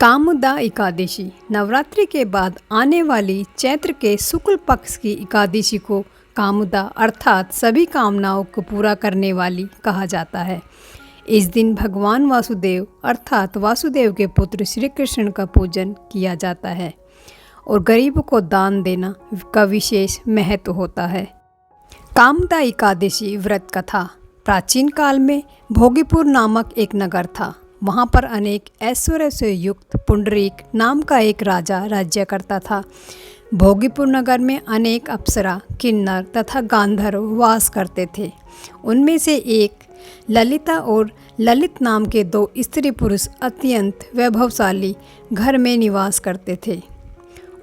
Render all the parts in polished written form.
कामदा एकादशी नवरात्रि के बाद आने वाली चैत्र के शुक्ल पक्ष की एकादशी को कामदा अर्थात सभी कामनाओं को पूरा करने वाली कहा जाता है। इस दिन भगवान वासुदेव अर्थात वासुदेव के पुत्र श्री कृष्ण का पूजन किया जाता है और गरीबों को दान देना का विशेष महत्व होता है। कामदा एकादशी व्रत कथा। प्राचीन काल में भोगीपुर नामक एक नगर था। वहाँ पर अनेक ऐश्वर्य से युक्त पुंडरीक नाम का एक राजा राज्य करता था। भोगीपुर नगर में अनेक अप्सरा, किन्नर तथा गांधर्व वास करते थे। उनमें से एक ललिता और ललित नाम के दो स्त्री पुरुष अत्यंत वैभवशाली घर में निवास करते थे।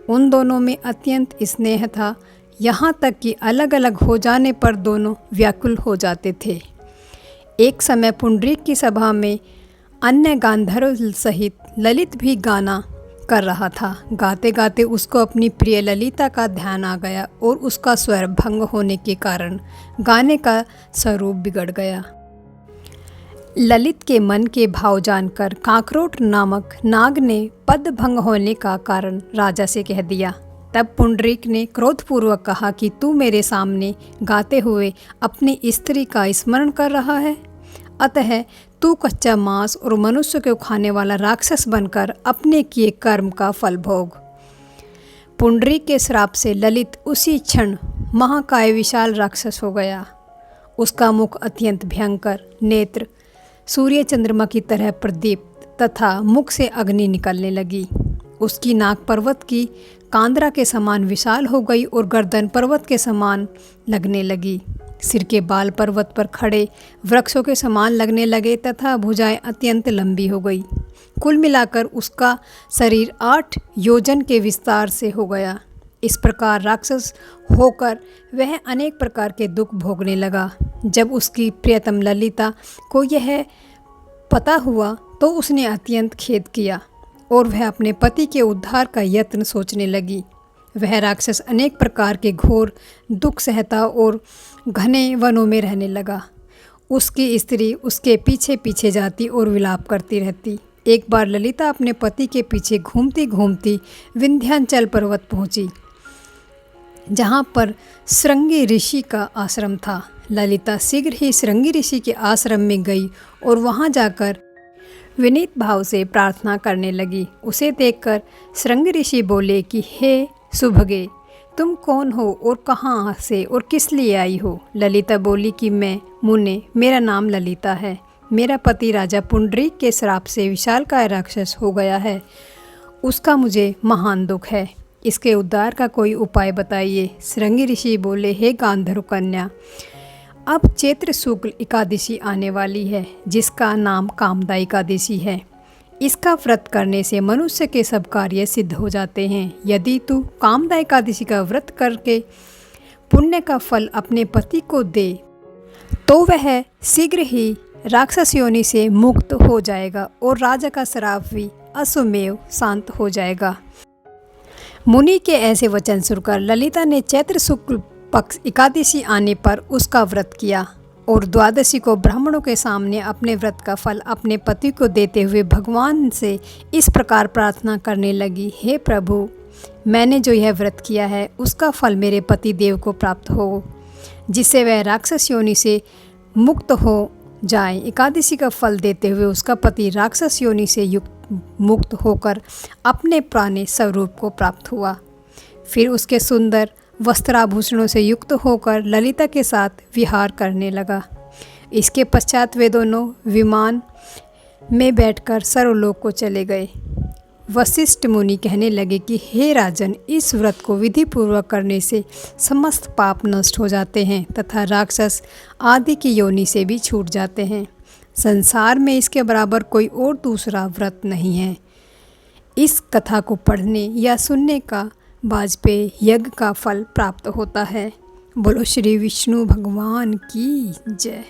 उन दोनों में अत्यंत स्नेह था, यहाँ तक कि अलग अलग हो जाने पर दोनों व्याकुल हो जाते थे। एक समय पुंडरीक की सभा में अन्य गांधर्व सहित ललित भी गाना कर रहा था। गाते गाते उसको अपनी प्रिय ललिता का ध्यान आ गया और उसका स्वर भंग होने के कारण गाने का स्वरूप बिगड़ गया। ललित के मन के भाव जानकर काकरोट नामक नाग ने पद भंग होने का कारण राजा से कह दिया। तब पुंडरीक ने क्रोधपूर्वक कहा कि तू मेरे सामने गाते हुए अपनी स्त्री का स्मरण कर रहा है, अतः तू कच्चा मांस और मनुष्य को खाने वाला राक्षस बनकर अपने किए कर्म का फल भोग। पुंडरीक के श्राप से ललित उसी क्षण महाकाय विशाल राक्षस हो गया। उसका मुख अत्यंत भयंकर, नेत्र सूर्य चंद्रमा की तरह प्रदीप्त तथा मुख से अग्नि निकलने लगी। उसकी नाक पर्वत की कांदरा के समान विशाल हो गई और गर्दन पर्वत के समान लगने लगी। सिर के बाल पर्वत पर खड़े वृक्षों के समान लगने लगे तथा भुजाएं अत्यंत लंबी हो गई। कुल मिलाकर उसका शरीर 8 योजन के विस्तार से हो गया। इस प्रकार राक्षस होकर वह अनेक प्रकार के दुख भोगने लगा। जब उसकी प्रियतम ललिता को यह पता हुआ तो उसने अत्यंत खेद किया और वह अपने पति के उद्धार का यत्न सोचने लगी। वह राक्षस अनेक प्रकार के घोर दुख सहता और घने वनों में रहने लगा। उसकी स्त्री उसके पीछे पीछे जाती और विलाप करती रहती। एक बार ललिता अपने पति के पीछे घूमती घूमती विंध्याचल पर्वत पहुंची, जहां पर श्रृंगी ऋषि का आश्रम था। ललिता शीघ्र ही श्रृंगी ऋषि के आश्रम में गई और वहां जाकर विनीत भाव से प्रार्थना करने लगी। उसे देखकर श्रृंगी ऋषि बोले कि हे सुभगे, तुम कौन हो और कहाँ से और किस लिए आई हो? ललिता बोली कि मैं मुने, मेरा नाम ललिता है। मेरा पति राजा पुंडरीक के श्राप से विशालकाय राक्षस हो गया है। उसका मुझे महान दुख है। इसके उद्धार का कोई उपाय बताइए। श्रृंगी ऋषि बोले, हे गांधर्व कन्या, अब चैत्र शुक्ल एकादशी आने वाली है, जिसका नाम कामदा एकादशी है। इसका व्रत करने से मनुष्य के सब कार्य सिद्ध हो जाते हैं। यदि तू कामदा एकादशी का व्रत करके पुण्य का फल अपने पति को दे तो वह शीघ्र ही राक्षस योनि से मुक्त हो जाएगा और राजा का श्राप भी असुमेव शांत हो जाएगा। मुनि के ऐसे वचन सुनकर ललिता ने चैत्र शुक्ल पक्ष एकादशी आने पर उसका व्रत किया और द्वादशी को ब्राह्मणों के सामने अपने व्रत का फल अपने पति को देते हुए भगवान से इस प्रकार प्रार्थना करने लगी, हे प्रभु, मैंने जो यह व्रत किया है उसका फल मेरे पति देव को प्राप्त हो, जिससे वह राक्षस योनि से मुक्त हो जाए। एकादशी का फल देते हुए उसका पति राक्षस योनि से मुक्त होकर अपने पुराने स्वरूप को प्राप्त हुआ। फिर उसके सुंदर वस्त्राभूषणों से युक्त होकर ललिता के साथ विहार करने लगा। इसके पश्चात वे दोनों विमान में बैठकर सर्वलोक को चले गए। वशिष्ठ मुनि कहने लगे कि हे राजन, इस व्रत को विधि पूर्वक करने से समस्त पाप नष्ट हो जाते हैं तथा राक्षस आदि की योनि से भी छूट जाते हैं। संसार में इसके बराबर कोई और दूसरा व्रत नहीं है। इस कथा को पढ़ने या सुनने का वाजपेय यज्ञ का फल प्राप्त होता है। बोलो श्री विष्णु भगवान की जय।